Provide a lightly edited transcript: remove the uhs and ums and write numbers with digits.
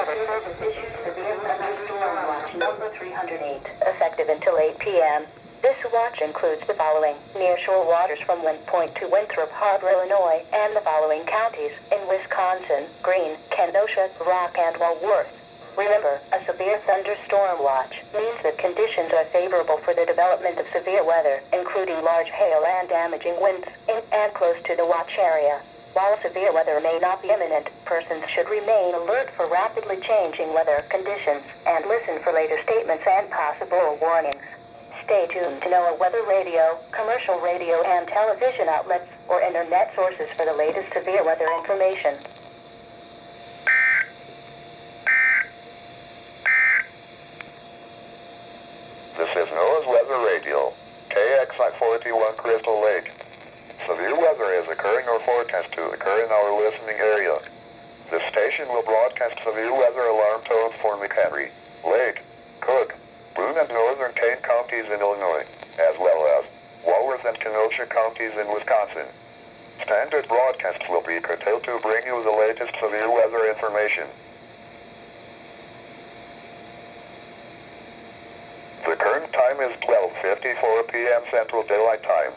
Service has issued severe thunderstorm watch number 308, effective until 8 p.m. This watch includes the following: nearshore waters from Wind Point to Winthrop Harbor, Illinois, and the following counties in Wisconsin: Greene, Kenosha, Rock, and Walworth. Remember, a severe thunderstorm watch means that conditions are favorable for the development of severe weather, including large hail and damaging winds in and close to the watch area. While severe weather may not be imminent, persons should remain alert for rapidly changing weather conditions and listen for later statements and possible warnings. Stay tuned to NOAA weather radio, commercial radio and television outlets, or internet sources for the latest severe weather information. This is NOAA's weather radio, KXI-41 Crystal Lake. Severe weather is occurring or forecast to occur in our listening area. This station will broadcast severe weather alarm tones for McHenry, Lake, Cook, Boone and Northern Kane counties in Illinois, as well as Walworth and Kenosha counties in Wisconsin. Standard broadcasts will be curtailed to bring you the latest severe weather information. The current time is 12:54 p.m. Central Daylight Time.